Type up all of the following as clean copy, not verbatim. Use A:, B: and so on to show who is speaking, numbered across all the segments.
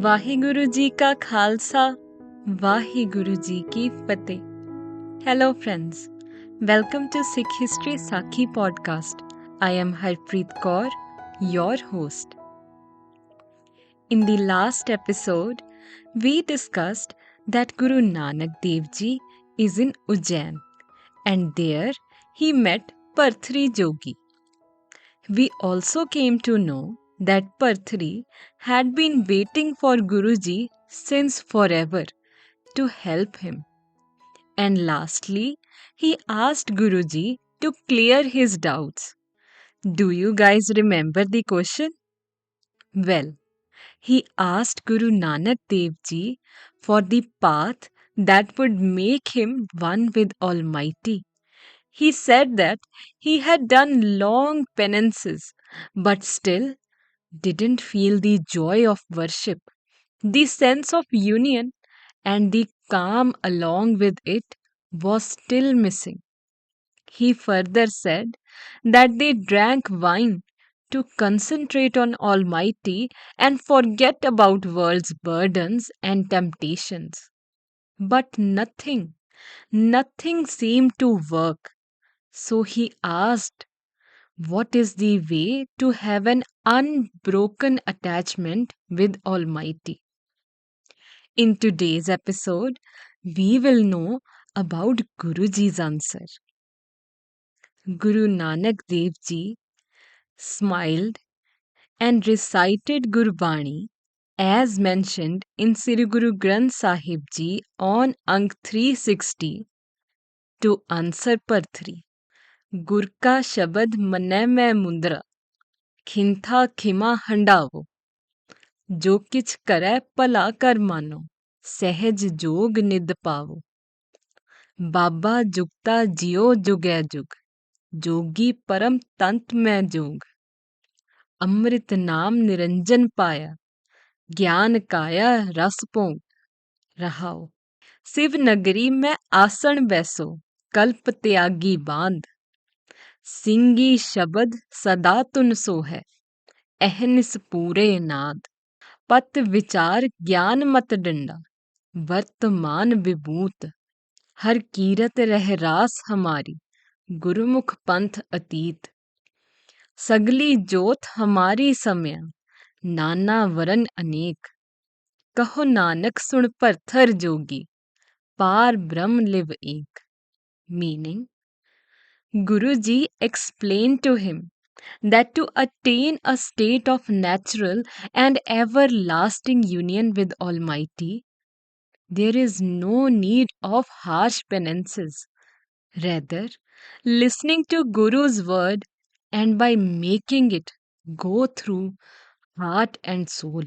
A: वाहिगुरु जी का खालसा, वाहिगुरु जी की फतेह. Hello friends, welcome to Sikh History Sakhi podcast. I am Harpreet Kaur, your host. In the last episode, we discussed that Guru Nanak Dev Ji is in Ujjain and there he met Parthri Jogi. We also came to know that Parthri had been waiting for Guruji since forever to help him. And lastly, he asked Guruji to clear his doubts. Do you guys remember the question? Well, he asked Guru Nanak Dev Ji for the path that would make him one with Almighty. He said that he had done long penances, but still didn't feel the joy of worship, the sense of union, and the calm along with it was still missing. He further said that they drank wine to concentrate on Almighty and forget about world's burdens and temptations. But nothing seemed to work. So he asked, what is the way to have an unbroken attachment with Almighty? In today's episode, we will know about Guruji's answer. Guru Nanak Dev Ji smiled and recited Gurbani as mentioned in Sri Guru Granth Sahib Ji on Ank 360 to answer Parthri. गुर का शब्द मनै मैं मुंदरा खिंथा खिमा हंडावो जो किछ करै भला कर मानो सहज जोग निद पावो बाबा जुगता जियो जुगै जुग जोगी परम तंत मैं जोग अमृत नाम निरंजन पाया ज्ञान काया रस भोग रहाओ शिव नगरी में आसन बैसो कल्प त्यागी बांध सिंगी शब्द सदा तुन सो है अहनिस पूरे नाद पत विचार ज्ञान मत डंडा वर्तमान विभूत हर कीरत रह रास हमारी गुरुमुख पंथ अतीत सगली जोत हमारी समया नाना वरन अनेक कहो नानक सुन परथर जोगी पार ब्रह्म लिव एक. Meaning, Guruji explained to him that to attain a state of natural and everlasting union with Almighty, there is no need of harsh penances. Rather, listening to Guru's word and by making it go through heart and soul,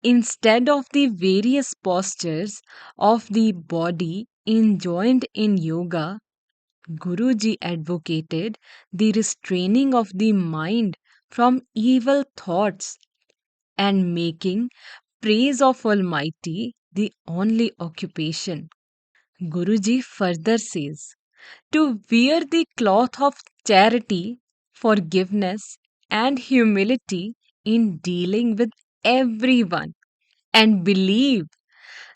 A: instead of the various postures of the body enjoined in yoga, Guruji advocated the restraining of the mind from evil thoughts and making praise of Almighty the only occupation. Guruji further says to wear the cloth of charity, forgiveness, and humility in dealing with everyone and believe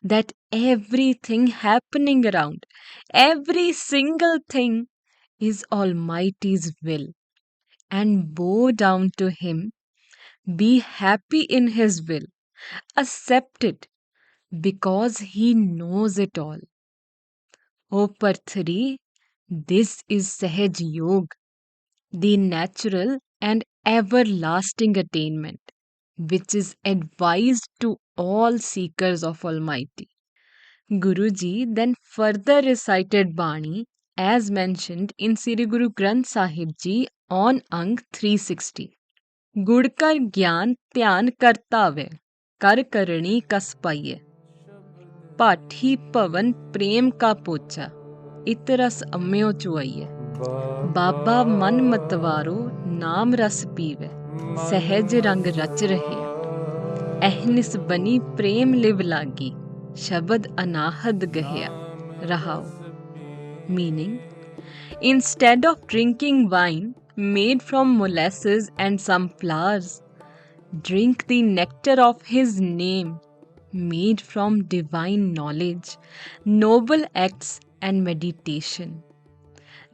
A: that everything happening around, every single thing is Almighty's will, and bow down to Him, be happy in His will, accept it because He knows it all. O Parthari, this is Sahaj Yoga, the natural and everlasting attainment, which is advised to all seekers of Almighty. Guruji then further recited Bani as mentioned in Sri Guru Granth Sahib Ji on Ank 360. गुड़ कर ज्ञान ध्यान करतावे कर करणी कस पाइये पाठी पवन प्रेम का पोचा इतरस अम्यो चुआइये बाबा मन मतवारो नाम रस पीवे सहज रंग रच रहे अहनिस बनी प्रेम लिव लागी शब्द अनाहद गहया रहाओ. Meaning, instead of drinking wine made from molasses and some flowers, drink the nectar of His name made from divine knowledge, noble acts, and meditation.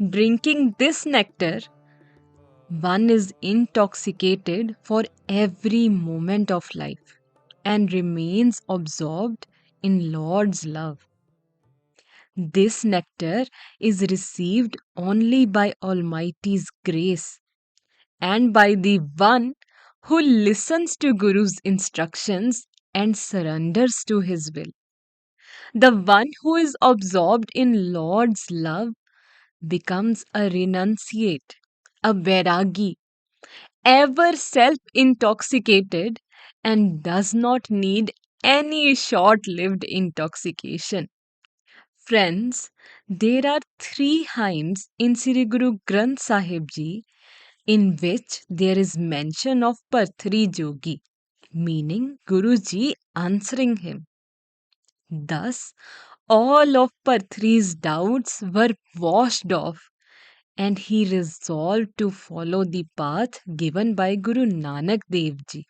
A: Drinking this nectar, one is intoxicated for every moment of life and remains absorbed in Lord's love. This nectar is received only by Almighty's grace and by the one who listens to Guru's instructions and surrenders to his will. The one who is absorbed in Lord's love becomes a renunciate, a vairagi, ever self intoxicated, and does not need any short lived intoxication. Friends, there are three hymns in Sri Guru Granth Sahib Ji in which there is mention of Parthri Jogi, meaning Guruji answering him. Thus, all of Parthri's doubts were washed off and he resolved to follow the path given by Guru Nanak Dev Ji.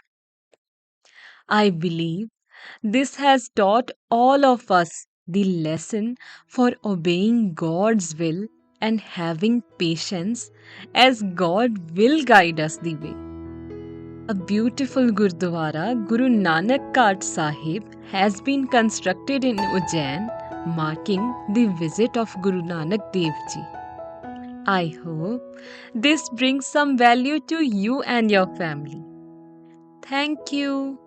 A: I believe this has taught all of us the lesson for obeying God's will and having patience as God will guide us the way. A beautiful Gurdwara, Guru Nanak Ghat Sahib, has been constructed in Ujjain, marking the visit of Guru Nanak Dev Ji. I hope this brings some value to you and your family. Thank you.